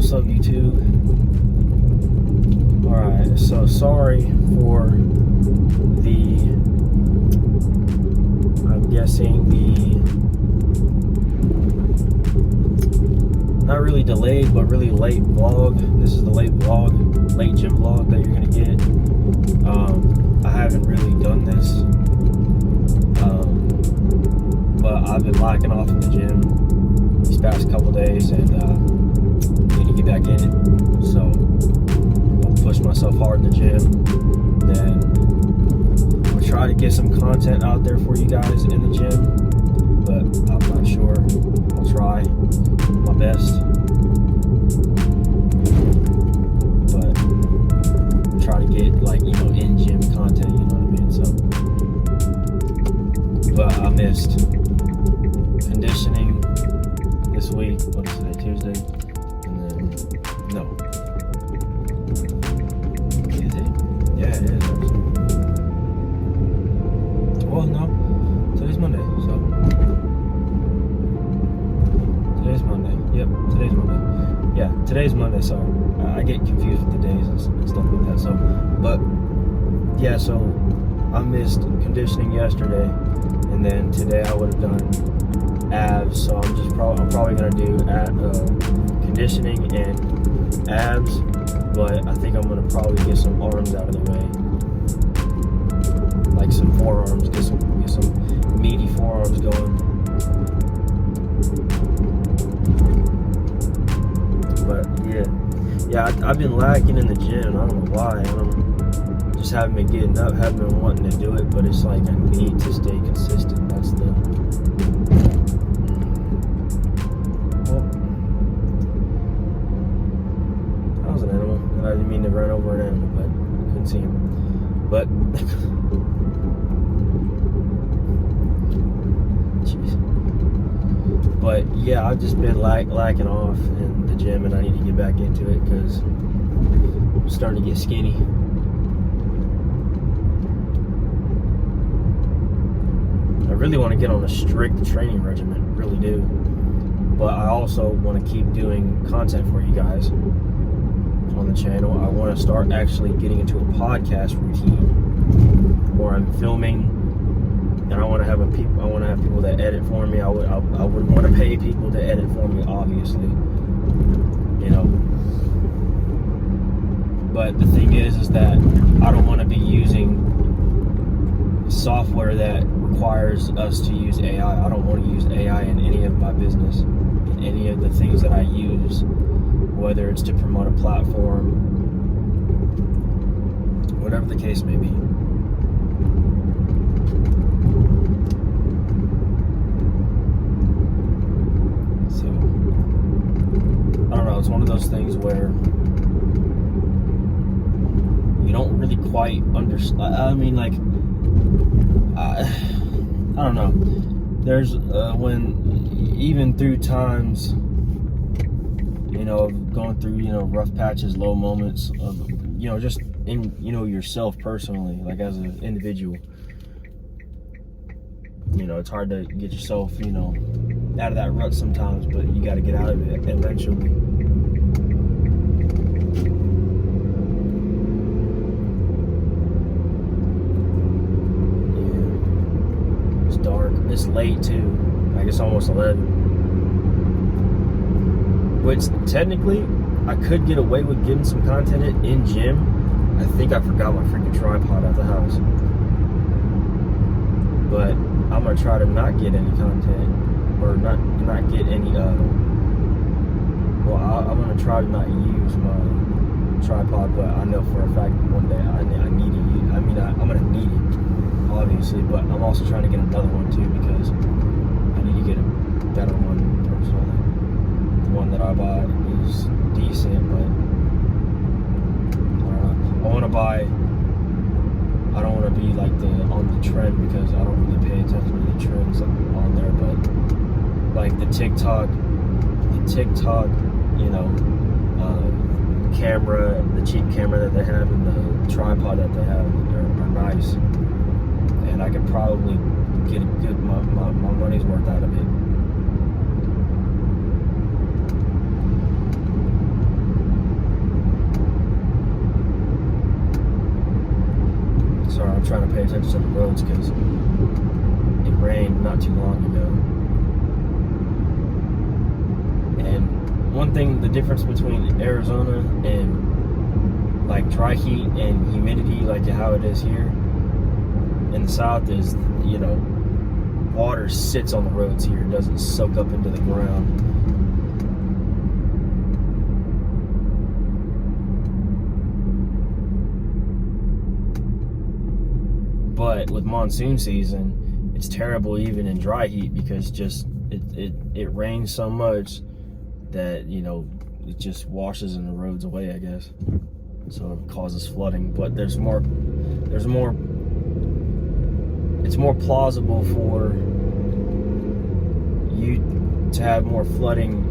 What's up, YouTube? Alright, so sorry for I'm guessing not really delayed, but really late vlog. This is the late gym vlog that you're gonna get. I haven't really done this, but I've been lacking off in the gym these past couple days, and need to get back in it. So I'll push myself hard in the gym. Then I'll try to get some content out there for you guys in the gym, but I'm not sure. I'll try my best, but I'll try to get in gym content, you know what I mean? So, but I missed conditioning this week. What is today? Tuesday? And then no. Is it? Yeah, it is actually. Well, no. Today's Monday, so today's Monday. Yep, today's Monday. Yeah, today's Monday, sorry. I get confused with the days and stuff like that. So, but yeah, so I missed conditioning yesterday, and then today I would have done abs. So I'm probably gonna do conditioning and abs, but I think I'm gonna probably get some arms out of the way, like some forearms, get some meaty forearms going. But yeah, I've been lacking in the gym. I don't know why. Just haven't been getting up, haven't been wanting to do it, but it's like I need to stay consistent. That's the that was an animal. I didn't mean to run over an animal, but couldn't see him. But but yeah, I've just been lacking off in the gym, and I need to get back into it because I'm starting to get skinny. I really want to get on a strict training regimen, really do. But I also want to keep doing content for you guys on the channel. I want to start actually getting into a podcast routine where I'm filming, and I want to have people that edit for me. I would want to pay people to edit for me, obviously, you know. But the thing is that I don't want to be using software that requires us to use AI. I don't want to use AI in any of my business, in any of the things that I use, whether it's to promote a platform, whatever the case may be. So, I don't know, it's one of those things where you don't really quite understand. I mean, like, I don't know. There's when even through times, going through rough patches, low moments of just in yourself personally, like as an individual. It's hard to get yourself out of that rut sometimes, but you got to get out of it eventually. Dark. It's late too. Like it's almost 11. Which technically, I could get away with getting some content in gym. I think I forgot my freaking tripod at the house. But I'm gonna try to not get any content, or not get any. I'm gonna try to not use my tripod, but I know for a fact one day I need to use. I'm gonna need it, obviously, but I'm also trying to get another one too because I need to get a better one personally. The one that I bought is decent, but I don't know. I don't want to be like on the trend because I don't really pay attention to the trends on there, but like the TikTok, camera, the cheap camera that they have, and the tripod that they have are nice. And I could probably get my money's worth out of it. Sorry, I'm trying to pay attention to the roads because it rained not too long ago. And one thing, the difference between Arizona and like dry heat and humidity, like how it is here in the South, is, you know, water sits on the roads here. It doesn't soak up into the ground. But with monsoon season, it's terrible even in dry heat because just it rains so much that, you know, it just washes in the roads away, I guess. So it causes flooding. But it's more plausible for you to have more flooding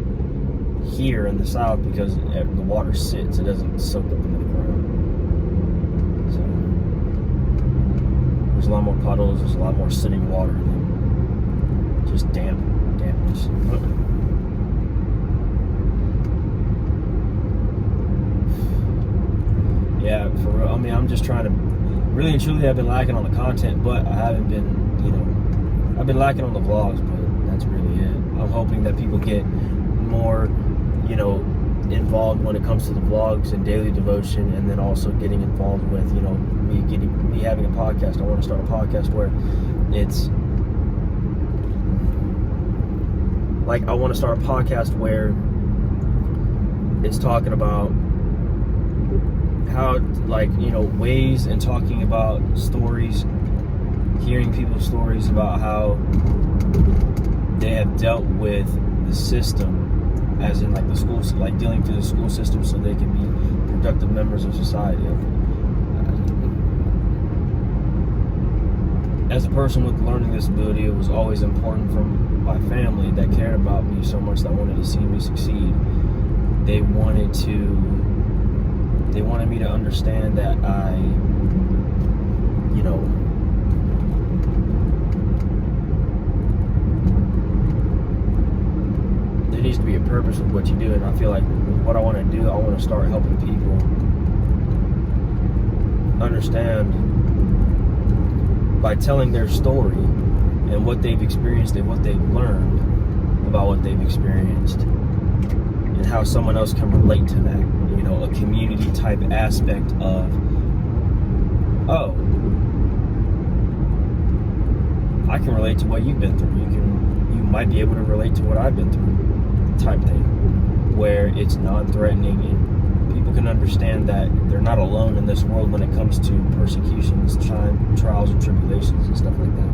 here in the South because the water sits, it doesn't soak up into the ground. So there's a lot more puddles, there's a lot more sitting water than just dampness. Yeah, for real. I mean, I'm just trying to, really and truly, I've been lacking on the content, but I haven't been, you know, I've been lacking on the vlogs, but that's really it. I'm hoping that people get more, you know, involved when it comes to the vlogs and daily devotion, and then also getting involved with, you know, me having a podcast. I want to start a podcast where it's like, I want to start a podcast where it's talking about how, like, you know, ways and talking about stories, hearing people's stories about how they have dealt with the system, as in like the schools, like dealing through the school system so they can be productive members of society. As a person with a learning disability, it was always important from my family that cared about me so much, that wanted to see me succeed. They wanted me to understand that I, you know, there needs to be a purpose with what you do, and I feel like what I want to do, I want to start helping people understand by telling their story and what they've experienced and what they've learned about what they've experienced, and how someone else can relate to that. You know, a community type aspect of, oh, I can relate to what you've been through. You might be able to relate to what I've been through, type thing, where it's non-threatening and people can understand that they're not alone in this world when it comes to persecutions, trials and tribulations and stuff like that.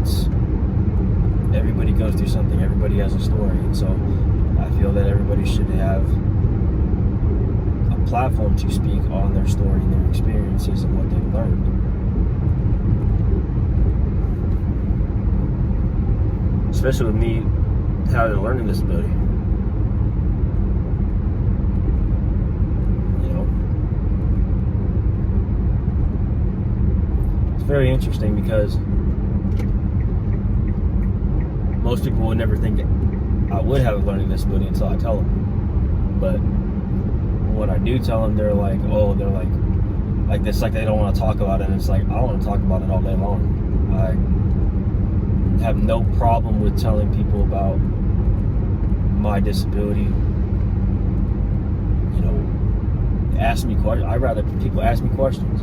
It's, everybody goes through something, everybody has a story, and so I feel that everybody should have a platform to speak on their story and their experiences and what they've learned. Especially with me having a learning disability. You know? It's very interesting because most people would never think I would have a learning disability until I tell them. But when I do tell them, they're like, oh, they're like this, like they don't want to talk about it. And it's like, I want to talk about it all day long. I have no problem with telling people about my disability. You know, ask me questions. I'd rather people ask me questions.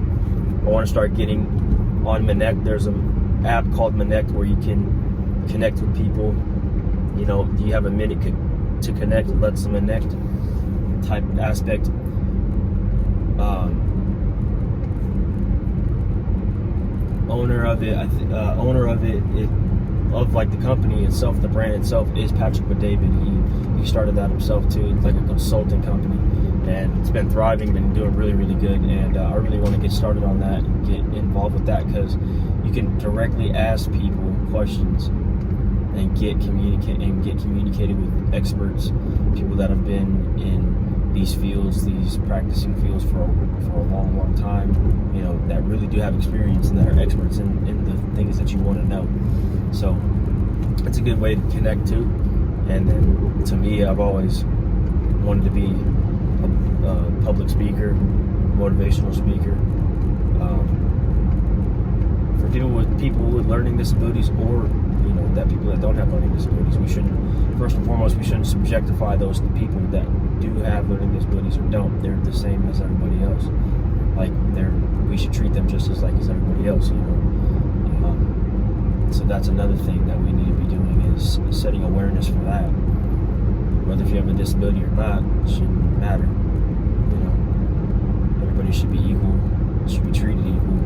I want to start getting on Connect. There's an app called Connect where you can connect with people. You know, do you have a minute to connect? Let's Connect type aspect. Owner of like the company itself, the brand itself, is Patrick with David. He started that himself too. It's like a consulting company, and it's been thriving, been doing really, really good. And I really want to get started on that and get involved with that, because you can directly ask people questions and get communicated with experts, people that have been in these fields, these practicing fields for a long, long time, you know, that really do have experience and that are experts in the things that you want to know. So it's a good way to connect too. And then to me, I've always wanted to be a public speaker, motivational speaker. people with learning disabilities, or that people that don't have learning disabilities, we shouldn't, first and foremost, we shouldn't subjectify those people that do have learning disabilities or don't. They're the same as everybody else. Like we should treat them just as everybody else. So that's another thing that we need to be doing, is setting awareness for that. Whether if you have a disability or not, it shouldn't matter. Everybody should be equal, should be treated equal.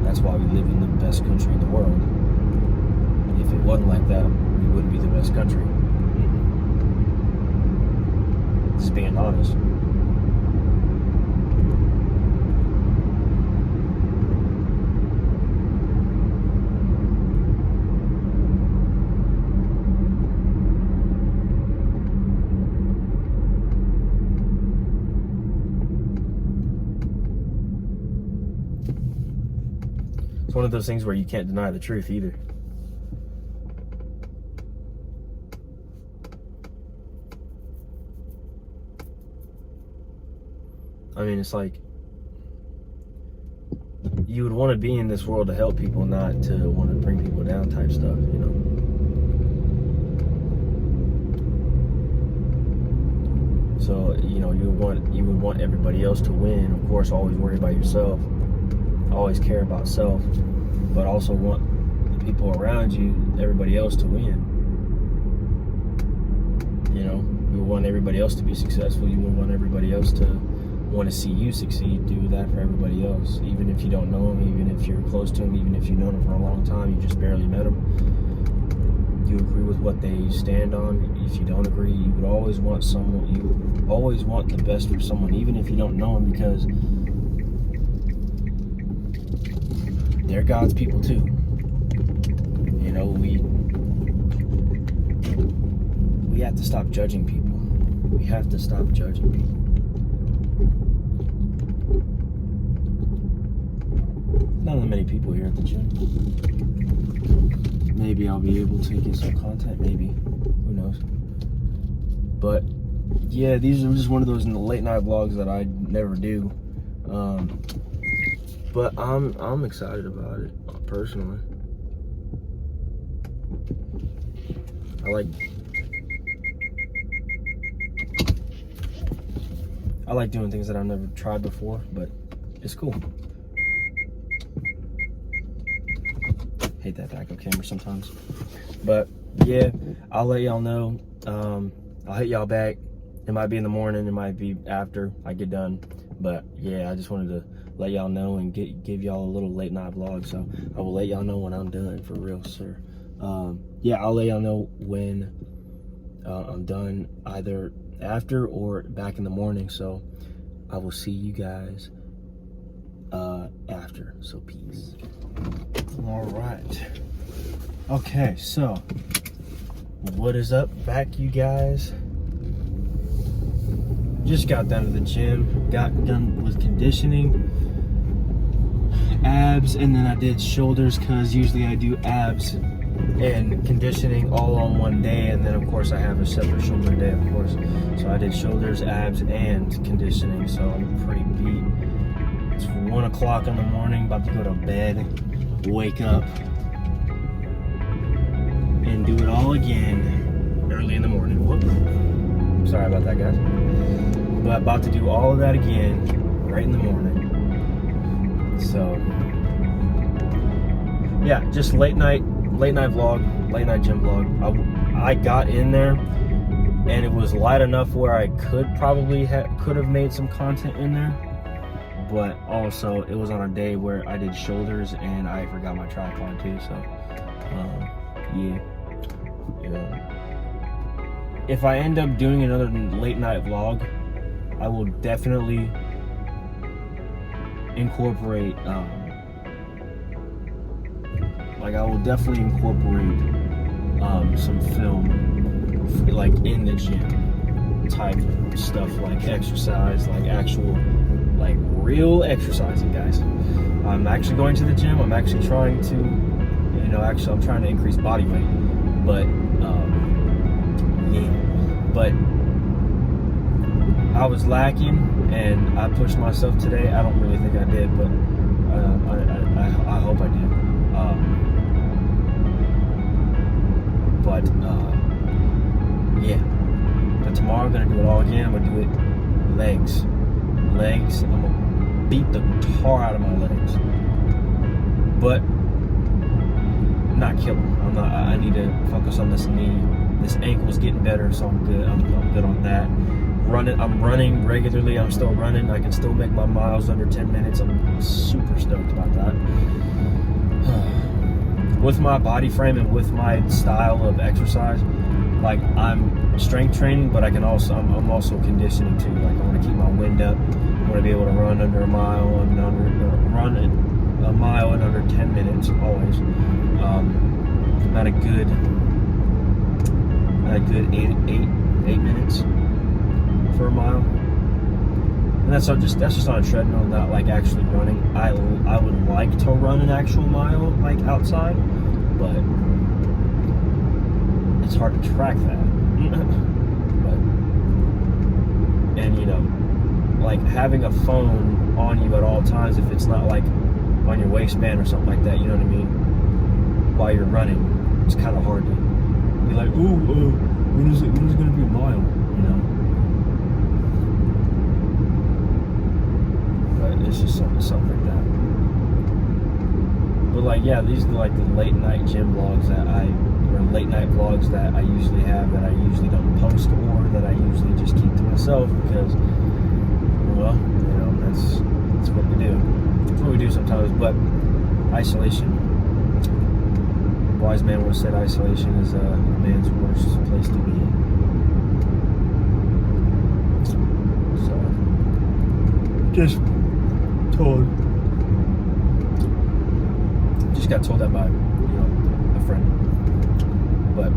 That's why we live in the best country in the world. If it wasn't like that, we wouldn't be the best country. Just being honest. It's one of those things where you can't deny the truth either. I mean, it's like, you would want to be in this world to help people, not to want to bring people down type stuff, So, you would want everybody else to win. Of course, always worry about yourself. Always care about self, but also want the people around you, everybody else, to win. You want everybody else to be successful. You would want everybody else to want to see you succeed. Do that for everybody else, even if you don't know them, even if you're close to them, even if you've known them for a long time, you just barely met them. You agree with what they stand on. If you don't agree, you would always want you always want the best for someone, even if you don't know them, because they're God's people too. We have to stop judging people. We have to stop judging people. Not that many people here at the gym. Maybe I'll be able to get some content. Maybe. Who knows? But yeah, these are just one of those late night vlogs that I never do. But I'm excited about it, personally. I like doing things that I've never tried before, but it's cool. Hate that backup camera sometimes. But yeah, I'll let y'all know. I'll hit y'all back. It might be in the morning, it might be after I get done. But yeah, I just wanted to let y'all know and give y'all a little late night vlog. So I will let y'all know when I'm done, for real, sir. Yeah, I'll let y'all know when I'm done, either after or back in the morning. So I will see you guys after. So peace. All right. Okay, so what is up back, you guys? Just got done at the gym, got done with conditioning, abs, and then I did shoulders, because usually I do abs and conditioning all on one day, and then of course I have a separate shoulder day, of course. So I did shoulders, abs, and conditioning, so I'm pretty beat. It's 1 o'clock in the morning, about to go to bed, wake up, and do it all again early in the morning. Whoop. Sorry about that, guys. But about to do all of that again right in the morning. So yeah, just late night vlog, late night gym vlog. I got in there and it was light enough where I could have made some content in there, but also it was on a day where I did shoulders and I forgot my tripod too. So yeah. If I end up doing another late night vlog, I will definitely incorporate some film, like in the gym type stuff, like exercise, like actual, like real exercising, guys. I'm actually going to the gym. I'm actually trying to, I'm trying to increase body weight, but but I was lacking and I pushed myself today. I don't really think I did, but I I'm gonna do it all again. I'm gonna do it legs. I'm gonna beat the tar out of my legs, but not kill them. I need to focus on this knee. This ankle's getting better, so I'm good. I'm good on that. I'm running regularly. I'm still running. I can still make my miles under 10 minutes. I'm super stoked about that. With my body frame and with my style of exercise, like, I'm strength training, but I'm also conditioning too. Like, I want to keep my wind up. I want to be able to run under a mile run a mile in under 10 minutes always. Not a good 8 minutes for a mile, and that's just on a treadmill, not like actually running. I would like to run an actual mile like outside, but it's hard to track that. And you know, like, having a phone on you at all times, if it's not like on your waistband or something like that, you know what I mean, while you're running, it's kind of hard to be like, when is it going to be a mile, you know? But it's just something like that. But like, yeah, these are like the late night gym vlogs or late night vlogs that I usually have, that I usually don't post, or that I usually just keep to myself, because, well, you know, that's what we do. That's what we do sometimes. But isolation. Wise man once said isolation is a man's worst place to be. So, just got told that by, you know, a friend. But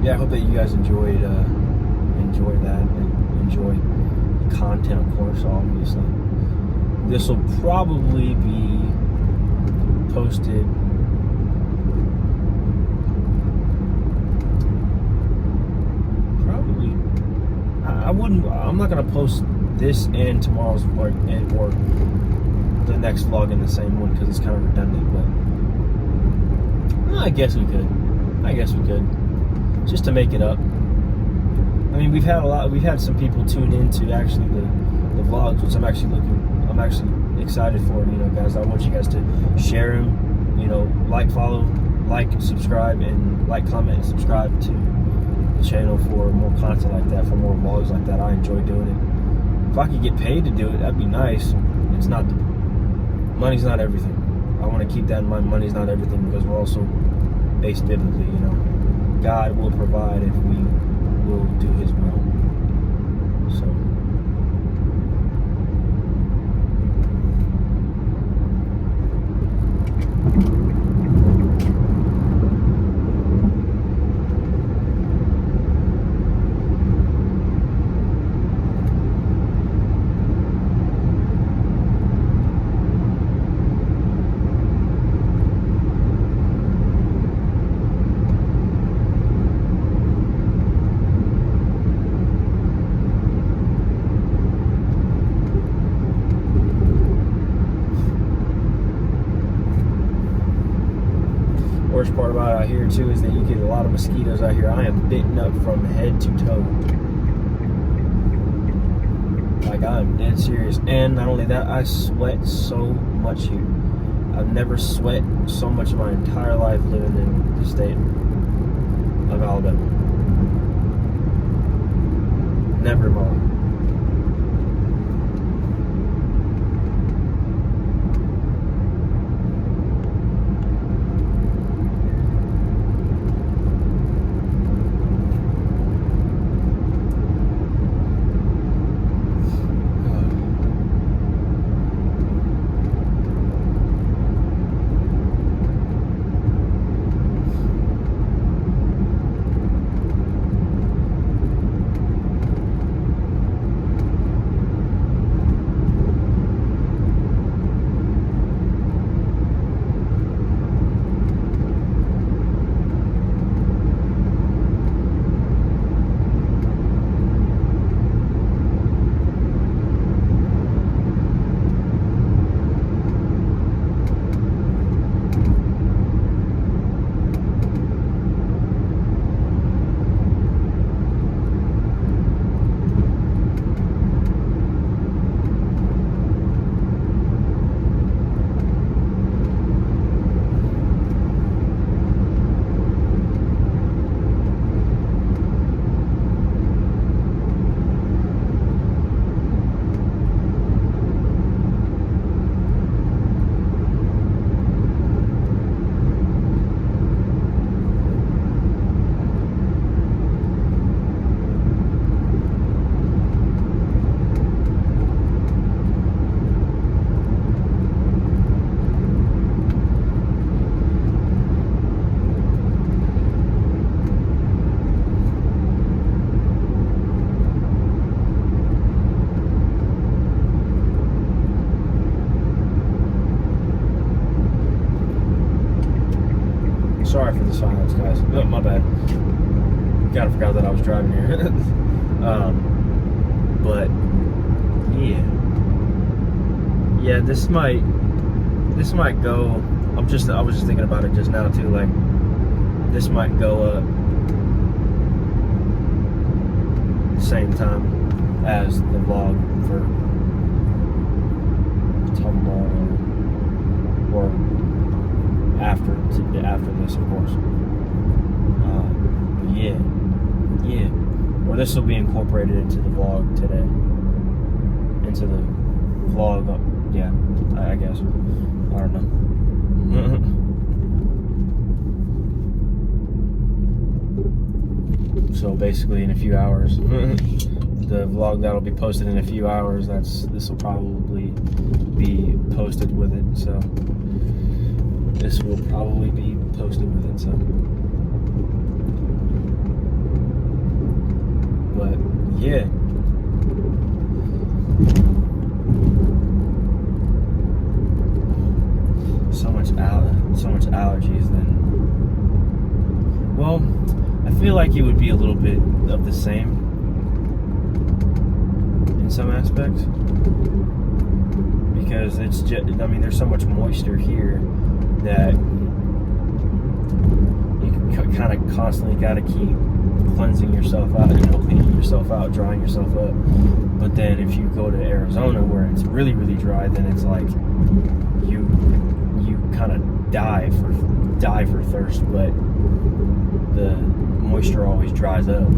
yeah, I hope that you guys enjoy that, and enjoy the content, of course, obviously. This will probably be posted I'm not gonna post this and tomorrow's or the next vlog in the same one, because it's kind of redundant. But I guess we could just to make it up. I mean, we've had some people tune into actually the vlogs, which I'm actually excited for. You know, guys, I want you guys to share them. You know, follow, subscribe, and comment and subscribe to the channel for more content like that, for more vlogs like that. I enjoy doing it. If I could get paid to do it, that'd be nice. Money's not everything. I want to keep that in mind. Money's not everything, because we're also based biblically, you know. God will provide if we will do His will. So, worst part about it out here too is that you get a lot of mosquitoes out here. I am bitten up from head to toe. Like, I'm dead serious. And not only that, I sweat so much here. I've never sweat so much in my entire life living in the state of Alabama. Never in my life. sorry for the silence, guys. Oh, my bad. Kinda forgot that I was driving here. But yeah. Yeah, this might go. I was just thinking about it just now too, like this might go up same time as the vlog for tomorrow, or after this, of course. Yeah. Or this will be incorporated into the vlog today. Into the vlog, yeah, I guess. I don't know. So basically, in a few hours, the vlog that'll be posted in a few hours, this will probably be posted with it. So this will probably be posted with it. So, but yeah. So much allergies then. Well, I feel like it would be a little bit of the same in some aspects, because it's just, I mean, there's so much moisture here that you kind of constantly got to keep cleansing yourself out, cleaning yourself out, drying yourself up. But then if you go to Arizona where it's really, really dry, then it's like you kind of die for thirst, but the moisture always dries up,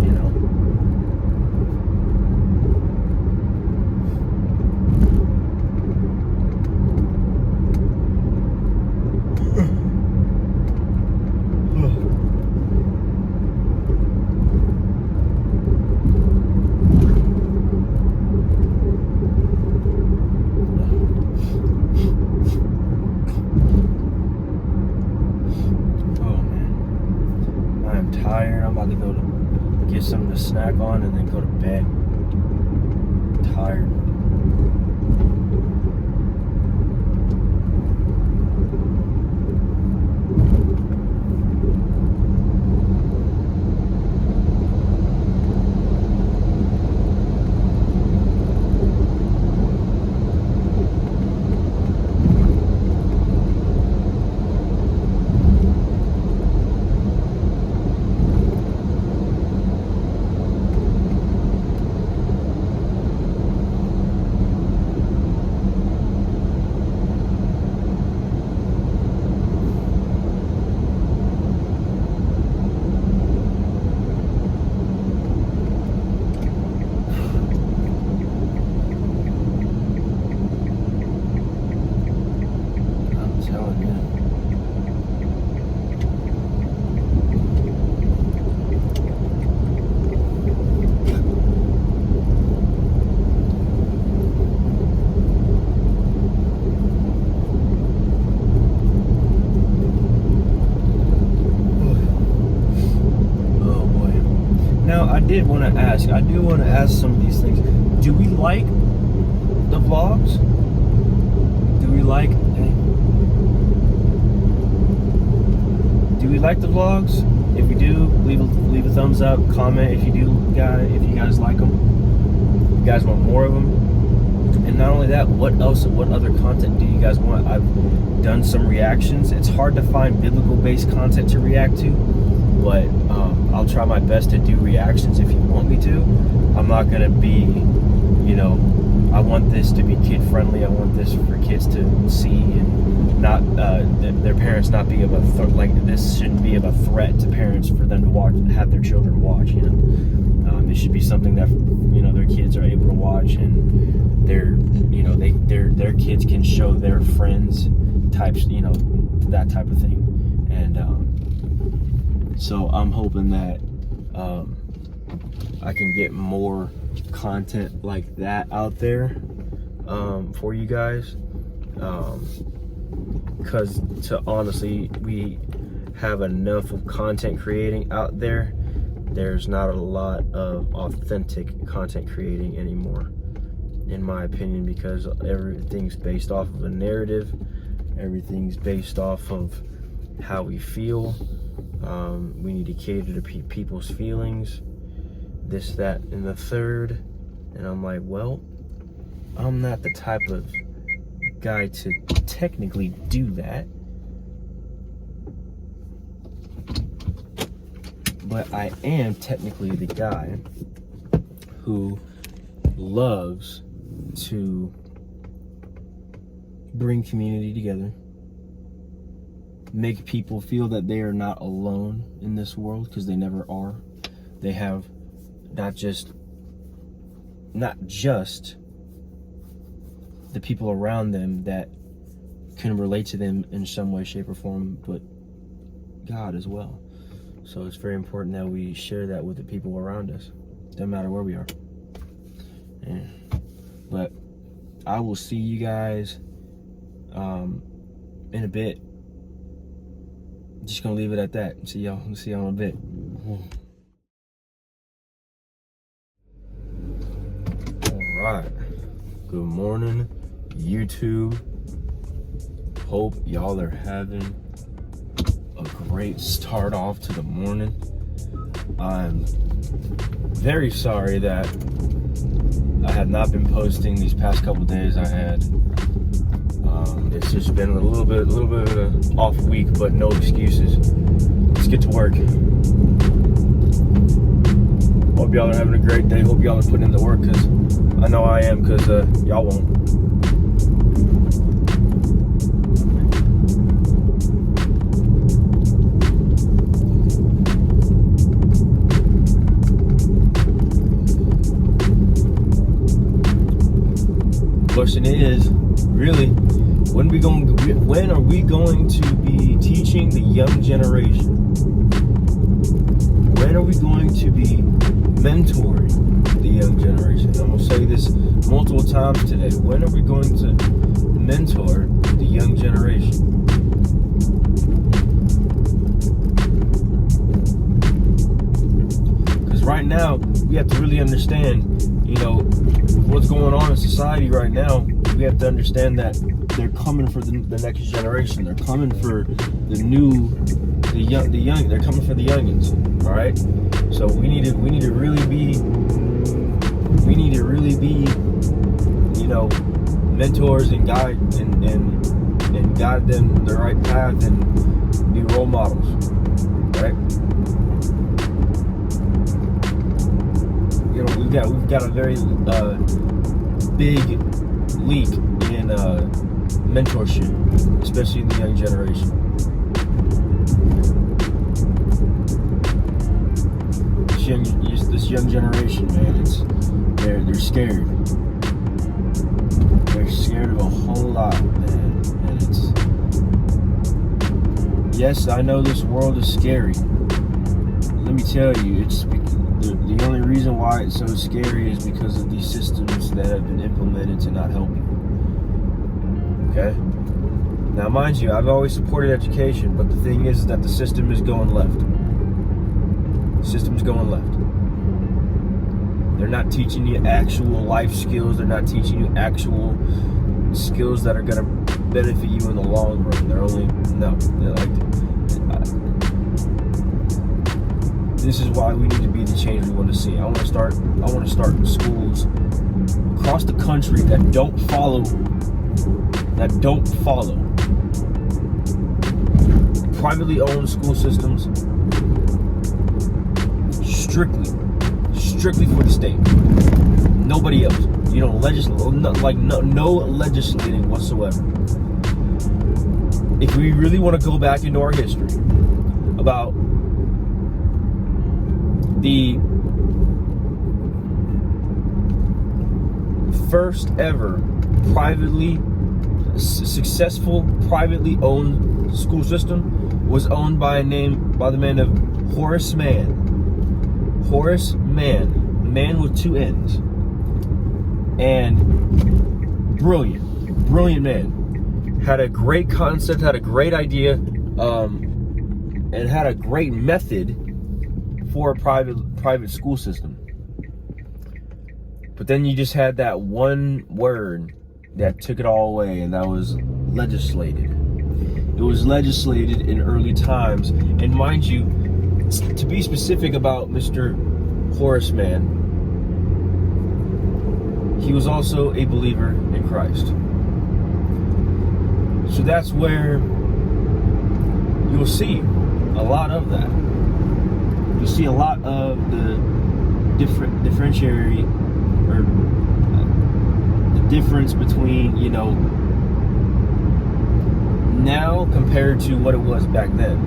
tired. I'm about to go to get something to snack on and then go to bed. Tired. I do want to ask some of these things. Do we like the vlogs? Do we like the vlogs? If you do, leave a thumbs up, comment if you guys like them. If you guys want more of them. And not only that, what other content do you guys want? I've done some reactions. It's hard to find biblical based content to react to, but I'll try my best to do reactions if you want me to. I'm not gonna be, I want this to be kid friendly. I want this for kids to see and not their parents not be of a this shouldn't be of a threat to parents for them to have their children watch. It should be something that their kids are able to watch, and their kids can show their friends types, that type of thing. And so I'm hoping that I can get more content like that out there for you guys, because honestly, we have enough of content creating out there. There's not a lot of authentic content creating anymore, in my opinion, because everything's based off of a narrative. Everything's based off of how we feel. We need to cater to people's feelings, this, that, and the third. And I'm like, well, I'm not the type of guy to technically do that, but I am technically the guy who loves to bring community together, make people feel that they are not alone in this world, because they never are. They have not just the people around them that can relate to them in some way, shape, or form, but God as well. So it's very important that we share that with the people around us, no matter where we are. But I will see you guys in a bit. Just gonna leave it at that. See y'all in a bit. All right. Good morning, YouTube. Hope y'all are having a great start off to the morning. I'm very sorry that I had not been posting these past couple days. It's just been a little bit of an off week, but no excuses. Let's get to work. Hope y'all are having a great day. Hope y'all are putting in the work, because I know I am, because y'all won't. Question is, really, when are we going to be teaching the young generation? When are we going to be mentoring the young generation? I'm going to say this multiple times today. When are we going to mentor the young generation? Because right now, we have to really understand, what's going on in society right now. We have to understand that they're coming for the next generation. They're coming for the young. They're coming for the youngins. All right. So we need to really be, mentors and guide and guide them the right path and be role models. Right. We've got a very big leak in mentorship, especially in the young generation. This young generation, man, they're scared. They're scared of a whole lot, man. And yes, I know this world is scary. Let me tell you, the only reason why it's so scary is because of these systems that have been implemented to not help you. Okay? Now, mind you, I've always supported education, but the thing is that the system is going left. The system's going left. They're not teaching you actual life skills. They're not teaching you actual skills that are going to benefit you in the long run. They're this is why we need to be the change we want to see. I want to start schools across the country that don't follow privately owned school systems, strictly for the state. Nobody else. No legislating whatsoever. If we really want to go back into our history about the first ever successful privately owned school system was owned by the man of Horace Mann. Horace Mann, man with two N's, and brilliant man. Had a great concept, had a great idea, and had a great method for a private school system. But then you just had that one word that took it all away, and that was legislated. It was legislated in early times. And mind you, to be specific about Mr. Horace Mann, he was also a believer in Christ. So that's where you'll see a lot of that. You see a lot of the differentiatory, or the difference between, now compared to what it was back then.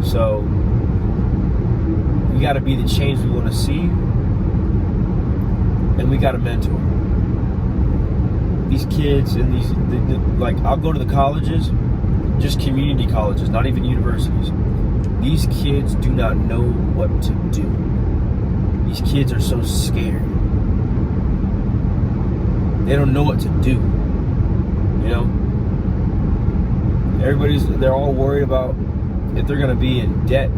So we got to be the change we want to see, and we got to mentor these kids. And like, I'll go to the colleges, just community colleges, not even universities. These kids do not know what to do. These kids are so scared. They don't know what to do. They're all worried about if they're going to be in debt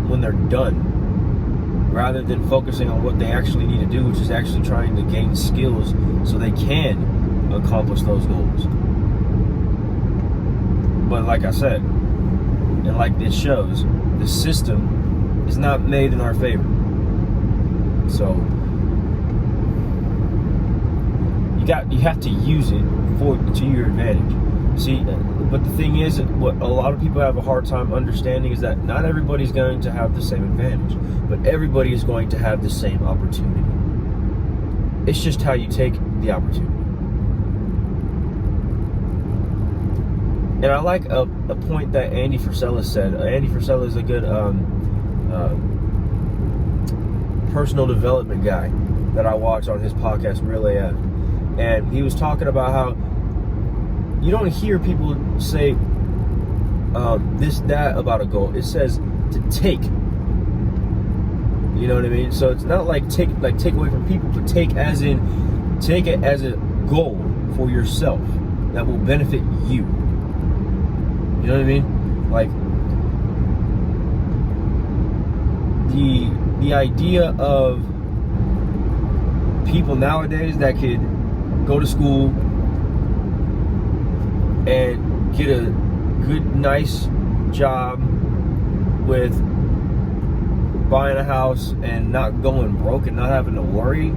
when they're done, rather than focusing on what they actually need to do, which is actually trying to gain skills so they can accomplish those goals. But like I said, and like it shows, the system is not made in our favor. So you have to use it to your advantage. See, but the thing is, what a lot of people have a hard time understanding is that not everybody's going to have the same advantage, but everybody is going to have the same opportunity. It's just how you take the opportunity. And I like a point that Andy Frisella said. Andy Frisella is a good personal development guy that I watch on his podcast, Real AF. And he was talking about how you don't hear people say this, that about a goal. It says to take. You know what I mean? So it's not like take away from people, but take it as a goal for yourself that will benefit you. You know what I mean? Like the idea of people nowadays that could go to school and get a good, nice job with buying a house and not going broke and not having to worry,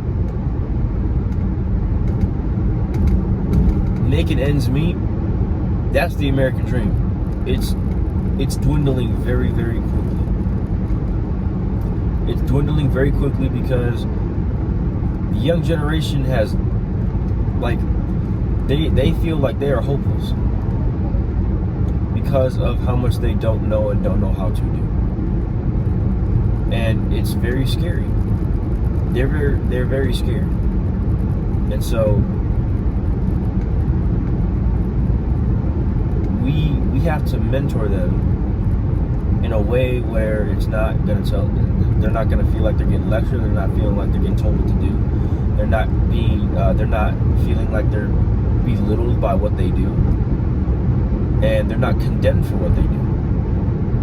making ends meet. That's the American dream. It's dwindling very, very quickly. It's dwindling very quickly because the young generation has, like, they feel like they are hopeless because of how much they don't know and don't know how to do. And it's very scary. They're very scared. And so we have to mentor them in a way where it's not going to they're not going to feel like they're getting lectured. They're not feeling like they're getting told what to do. They're not feeling like they're belittled by what they do, and they're not condemned for what they do.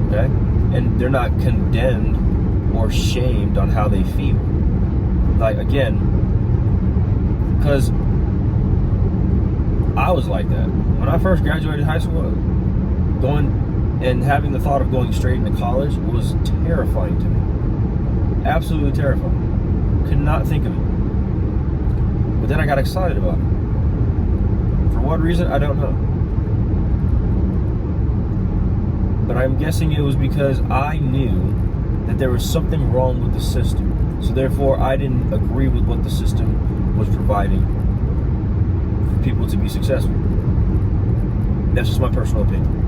Okay, and they're not condemned or shamed on how they feel. Like, again, because I was like that when I first graduated high school. Going and having the thought of going straight into college was terrifying to me. Absolutely terrifying. Could not think of it. But then I got excited about it. For what reason, I don't know. But I'm guessing it was because I knew that there was something wrong with the system. So therefore, I didn't agree with what the system was providing for people to be successful. That's just my personal opinion.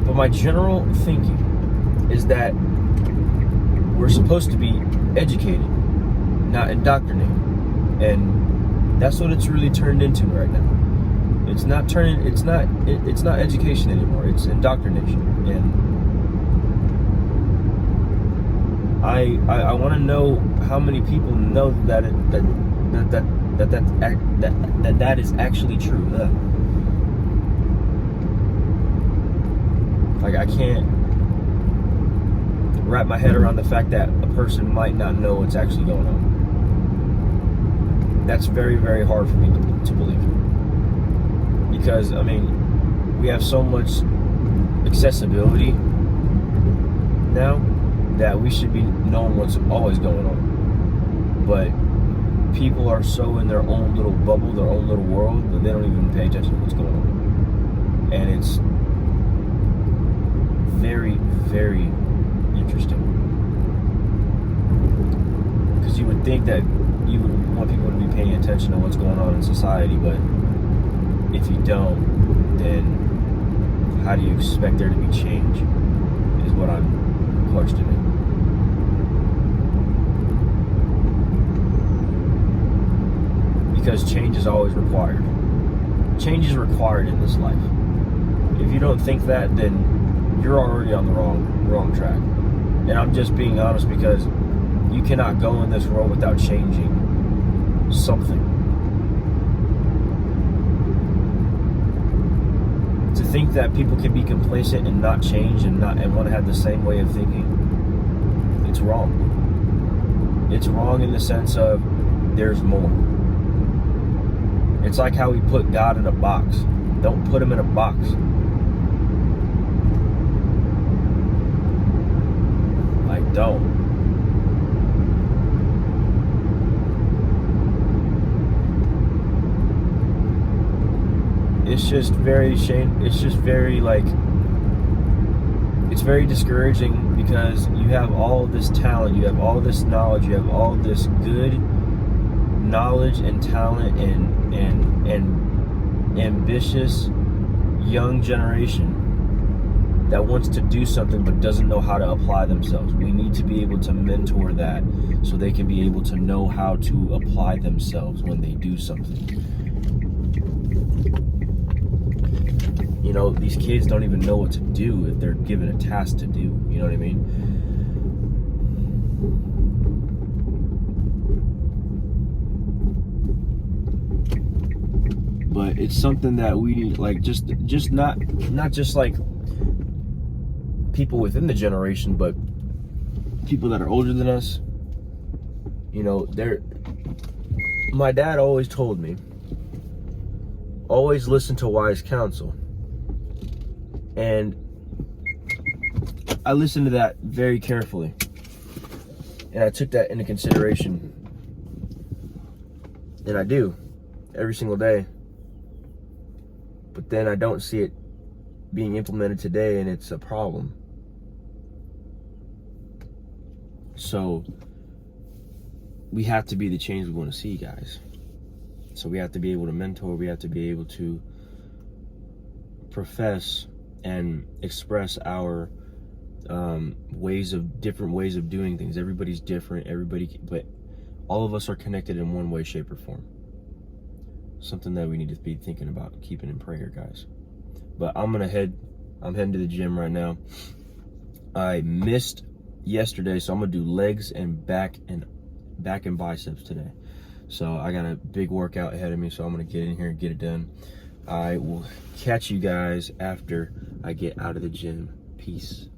But my general thinking is that we're supposed to be educated, not indoctrinated. And that's what it's really turned into right now. It's not education anymore. It's indoctrination. And I want to know how many people know that is actually true. Like, I can't wrap my head around the fact that a person might not know what's actually going on. That's very, very hard for me to believe. because I mean, we have so much accessibility now that we should be knowing what's always going on. But people are so in their own little bubble, their own little world, that they don't even pay attention to what's going on. And it's very, very interesting. Because you would think that you would want people to be paying attention to what's going on in society, but if you don't, then how do you expect there to be change, is what I'm questioning. Because change is always required. Change is required in this life. If you don't think that, then you're already on the wrong track. And I'm just being honest, because you cannot go in this world without changing something. To think that people can be complacent and not change and want to have the same way of thinking, it's wrong. It's wrong in the sense of there's more. It's like how we put God in a box. Don't put him in a box. Like, don't. It's just very it's just very it's very discouraging, because you have all this talent, you have all this knowledge, you have all this good knowledge and talent and ambitious young generation that wants to do something but doesn't know how to apply themselves. We need to be able to mentor that so they can be able to know how to apply themselves when they do something. You know, these kids don't even know what to do if they're given a task to do. You know what I mean? But it's something that we need, like, just not just like people within the generation, but people that are older than us. You know, my dad always told me, always listen to wise counsel. And I listened to that very carefully. And I took that into consideration. And I do, every single day. But then I don't see it being implemented today, and it's a problem. So we have to be the change we want to see, guys. So we have to be able to mentor, we have to be able to profess and express our different ways of doing things. Everybody's different, but all of us are connected in one way, shape, or form. Something that we need to be thinking about, keeping in prayer, guys. But I'm heading to the gym right now. I missed yesterday, so I'm gonna do legs and back and biceps today. So I got a big workout ahead of me, so I'm gonna get in here and get it done. I will catch you guys after I get out of the gym. Peace.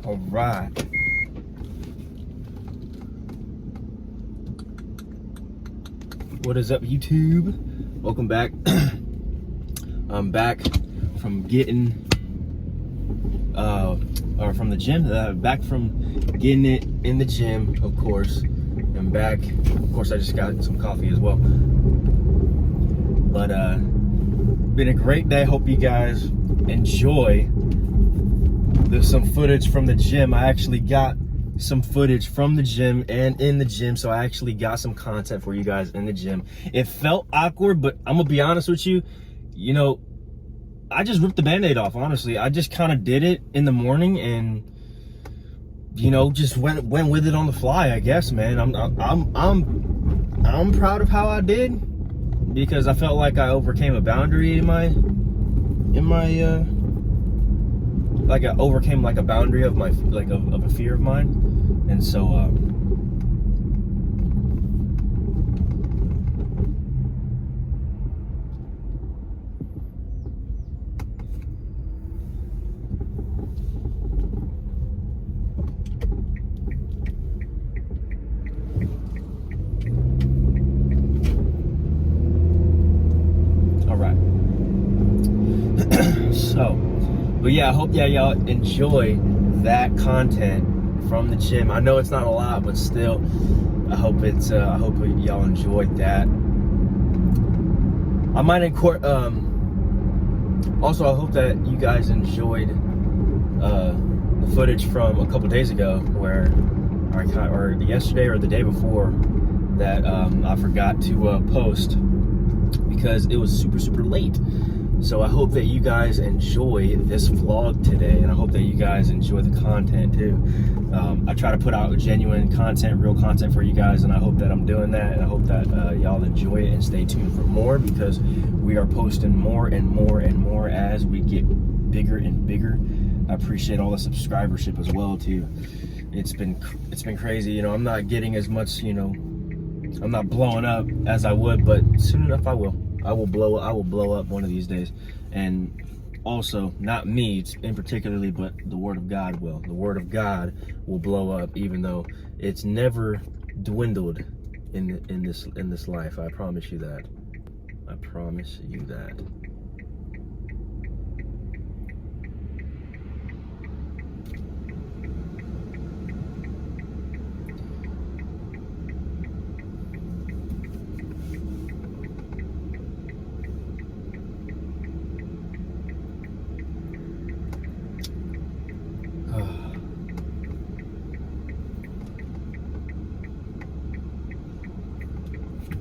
All right. What is up, YouTube? Welcome back. I'm back from getting, or from the gym. Back from getting it in the gym, of course. And back, of course, I just got some coffee as well. But been a great day. Hope you guys enjoy. There's some footage from the gym. I actually got some footage from the gym and in the gym, so I actually got some content for you guys in the gym. It felt awkward, but I'm gonna be honest with you, you know, I just ripped the band-aid off. Honestly, I just kind of did it in the morning and, you know, just went with it on the fly, I guess, man. I'm proud of how I did, because I felt like I overcame a boundary in my like I overcame like a boundary of my, like of a fear of mine. And so all right. But yeah, I hope y'all enjoy that content from the gym. I know it's not a lot, but still, I hope y'all enjoyed that. I might also, I hope that you guys enjoyed the footage from a couple days ago, or yesterday or the day before, that I forgot to post because it was super late. So I hope that you guys enjoy this vlog today, and I hope that you guys enjoy the content too. I try to put out genuine content, real content for you guys, and I hope that I'm doing that, and I hope that y'all enjoy it and stay tuned for more, because we are posting more and more and more as we get bigger and bigger. I appreciate all the subscribership as well too. It's been crazy. You know, I'm not getting as much, you know, I'm not blowing up as I would, but soon enough I will. I will blow up one of these days. And also, not me in particularly, but the Word of God will. The Word of God will blow up, even though it's never dwindled in this life. I promise you that. I promise you that.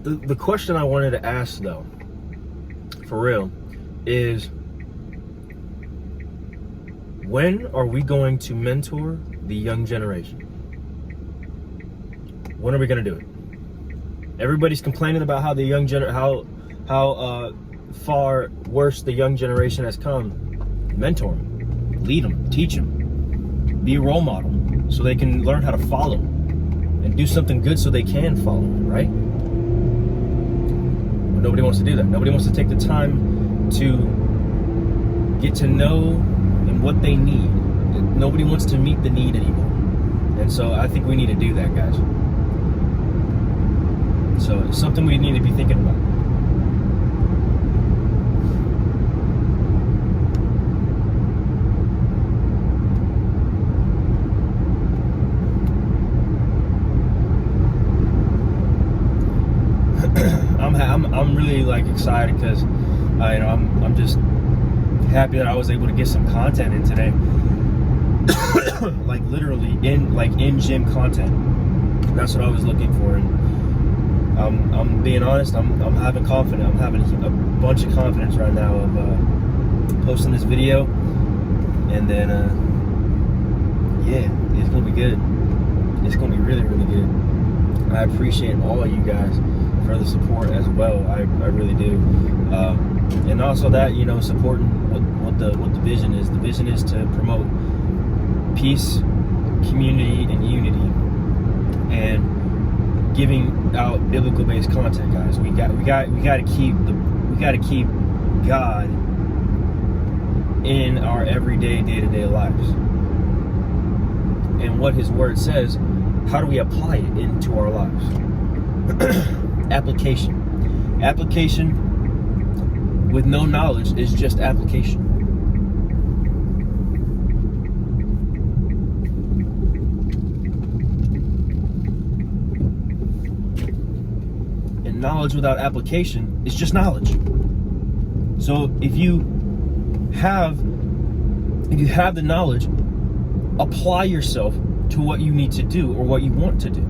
The question I wanted to ask, though, for real, is when are we going to mentor the young generation? When are we going to do it? Everybody's complaining about how the young how far worse the young generation has come. Mentor them, lead them, teach them, be a role model, so they can learn how to follow, and do something good so they can follow, right? Nobody wants to do that. Nobody wants to take the time to get to know and what they need. Nobody wants to meet the need anymore. And so I think we need to do that, guys. So it's something we need to be thinking about. I'm really like excited because you know, I'm just happy that I was able to get some content in today. Like literally in gym content. That's what I was looking for, and I'm being honest. I'm having confidence. I'm having a bunch of confidence right now of posting this video, and then yeah, it's gonna be good. It's gonna be really good. I appreciate all of you guys for the support as well. I really do, and also that, you know, supporting what the vision is. The vision is to promote peace, community, and unity, and giving out biblical-based content, guys. We got to keep God in our everyday, day-to-day lives. and what His Word says, how do we apply it into our lives? Application. Application with no knowledge is just application. And knowledge without application is just knowledge. So if you have the knowledge, apply yourself to what you need to do or what you want to do.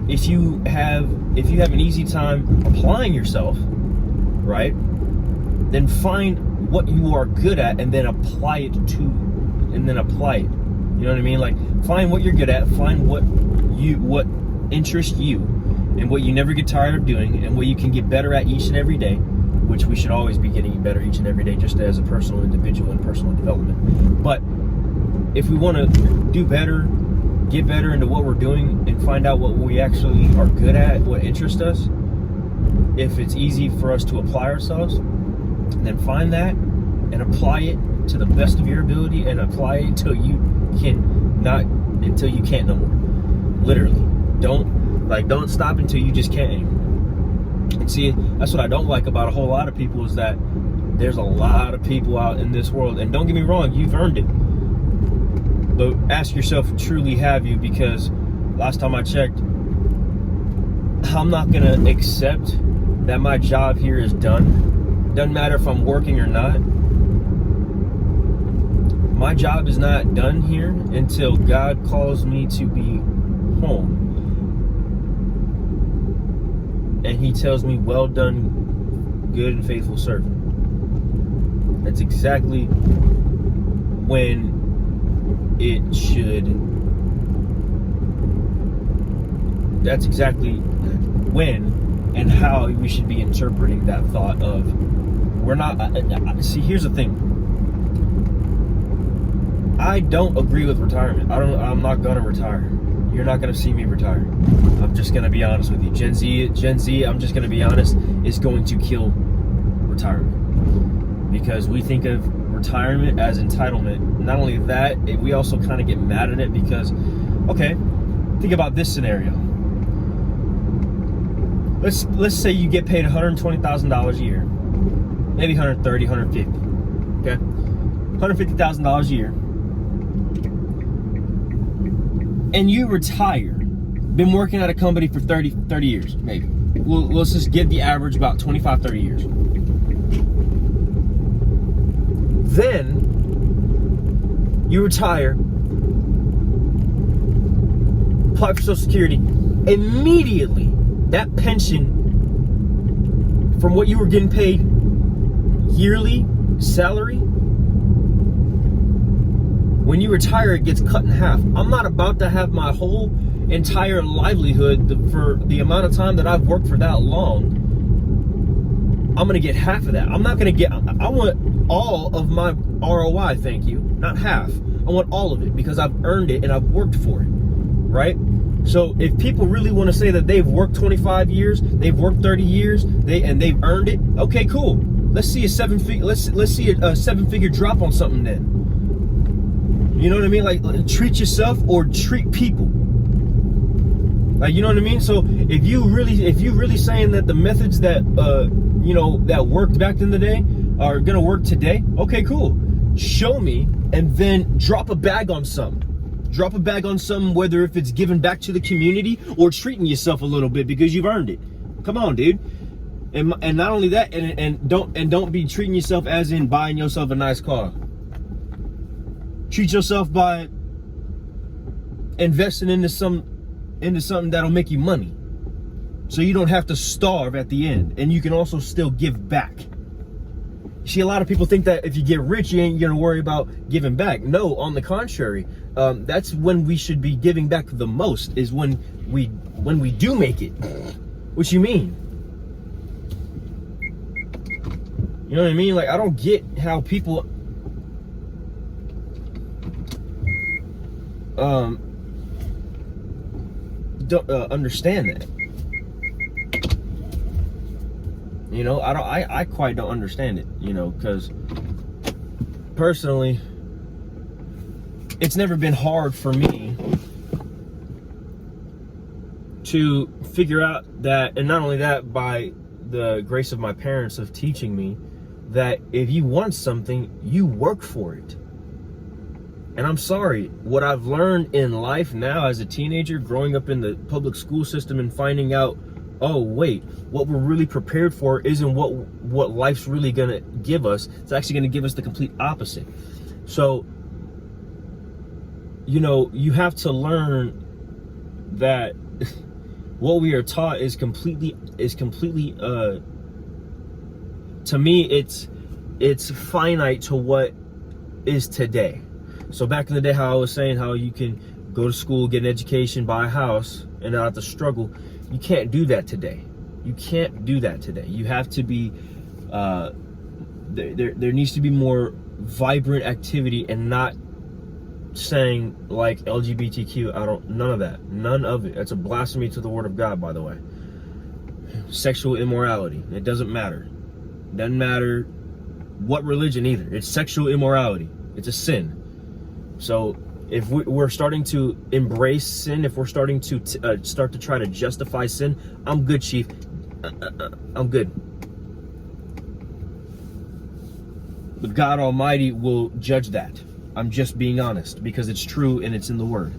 If you have an easy time applying yourself, right, then find what you are good at and then apply it. You know what I mean? Like, find what you're good at, find what interests you, and what you never get tired of doing, and what you can get better at each and every day, which we should always be getting better each and every day, just as a personal individual and personal development. But if we want to do better, get better into what we're doing, and find out what we actually are good at, what interests us, if it's easy for us to apply ourselves, then find that and apply it to the best of your ability, and apply it until you can't no more. Literally. Don't stop until you just can't anymore. And see, that's what I don't like about a whole lot of people, is that there's a lot of people out in this world, and don't get me wrong, you've earned it. But ask yourself, truly have you? Because last time I checked, I'm not going to accept that my job here is done. Doesn't matter if I'm working or not. My job is not done here until God calls me to be home. And He tells me, well done, good and faithful servant. That's exactly when that's exactly when and how we should be interpreting that thought of, we're not, see, here's the thing. I don't agree with retirement. I'm not gonna retire. You're not gonna see me retire. I'm just gonna be honest with you. Gen Z, I'm just gonna be honest, is going to kill retirement. Because we think of retirement as entitlement. Not only that, we also kind of get mad at it because, okay, think about this scenario. Let's say you get paid $120,000 a year, maybe $130,000, $150,000, okay, $150,000 a year, and you retire. Been working at a company for 30 years, maybe. Let's just give the average about 25, 30 years. Then you retire, apply for Social Security. Immediately, that pension from what you were getting paid yearly salary, when you retire, it gets cut in half. I'm not about to have my whole entire livelihood for the amount of time that I've worked for that long. I'm going to get half of that. I'm not going to get, I want all of my ROI, thank you, not half. I want all of it because I've earned it and I've worked for it, right? So if people really want to say that they've worked 25 years, they've worked 30 years, they've earned it, okay, cool. Let's see a seven-figure drop on something then. You know what I mean? Like, treat yourself or treat people. Like, you know what I mean? So if you really saying that the methods that that worked back in the day are gonna work today, okay, cool. Show me, and then drop a bag on something. Drop a bag on something, whether if it's giving back to the community or treating yourself a little bit because you've earned it. Come on, dude. And not only that, and don't be treating yourself as in buying yourself a nice car. Treat yourself by investing into something that'll make you money, so you don't have to starve at the end, and you can also still give back. See, a lot of people think that if you get rich, you ain't gonna worry about giving back. No, on the contrary, that's when we should be giving back the most, is when we do make it. What you mean? You know what I mean? Like, I don't get how people don't understand that. You know, I quite don't understand it, you know, because personally, it's never been hard for me to figure out that, and not only that, by the grace of my parents of teaching me that if you want something, you work for it. And I'm sorry, what I've learned in life now as a teenager, growing up in the public school system and finding out, oh wait, what we're really prepared for isn't what life's really gonna give us. It's actually gonna give us the complete opposite. So, you know, you have to learn that what we are taught is completely to me it's finite to what is today. So back in the day, how I was saying how you can go to school, get an education, buy a house, and not have to struggle. You can't do that today. You can't do that today. You have to be, there needs to be more vibrant activity, and not saying like LGBTQ, none of that. None of it. That's a blasphemy to the word of God, by the way. Sexual immorality. It doesn't matter. It doesn't matter what religion either. It's sexual immorality. It's a sin. So if we're starting to embrace sin, if we're starting to try to justify sin, I'm good, Chief. I'm good. But God Almighty will judge that. I'm just being honest, because it's true and it's in the Word.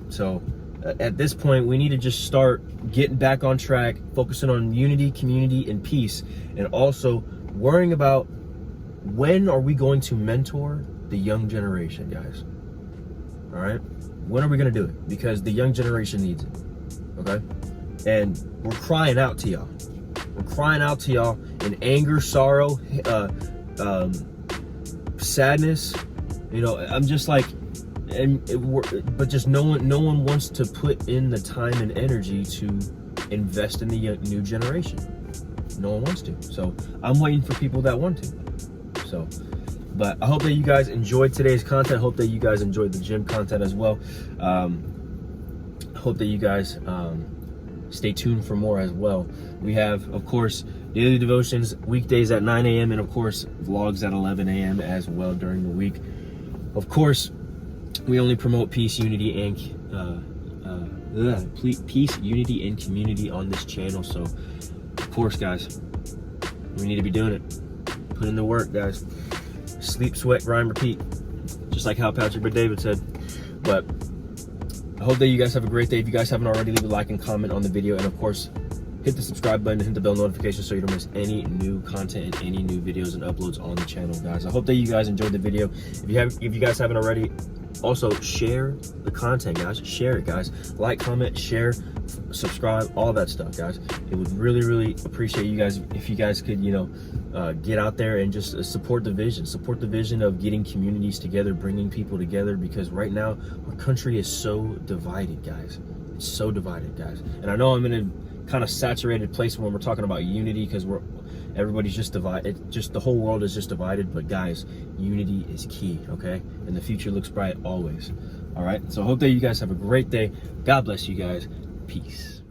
So at this point, we need to just start getting back on track, focusing on unity, community, and peace, and also worrying about when are we going to mentor the young generation, guys. All right, when are we going to do it? Because the young generation needs it. Okay, and we're crying out to y'all. We're crying out to y'all in anger, sorrow, sadness. You know, I'm just like, but just no one wants to put in the time and energy to invest in the new generation. No one wants to. So I'm waiting for people that want to. So, but I hope that you guys enjoyed today's content. I hope that you guys enjoyed the gym content as well. I hope that you guys stay tuned for more as well. We have, of course, daily devotions weekdays at 9 a.m. and of course vlogs at 11 a.m. as well during the week. Of course, we only promote peace, unity, and peace, unity, and community on this channel. So, of course, guys, we need to be doing it. Put in the work, guys. Sleep, sweat, grind, repeat. Just like how Patrick Bet-David said. But I hope that you guys have a great day. If you guys haven't already, leave a like and comment on the video. And of course, hit the subscribe button and hit the bell notification so you don't miss any new content and any new videos and uploads on the channel, guys. I hope that you guys enjoyed the video. If you guys haven't already, also share the content, guys. Share it, guys. Like, comment, share, subscribe, all that stuff, guys. It would really appreciate you guys if you guys could, you know, get out there and just support the vision of getting communities together, bringing people together, because right now our country is so divided, guys. It's so divided, guys. And I know I'm in a kind of saturated place when we're talking about unity, because everybody's just divided. The whole world is just divided. But guys, unity is key, okay? And the future looks bright always. All right, so I hope that you guys have a great day. God bless you guys. Peace.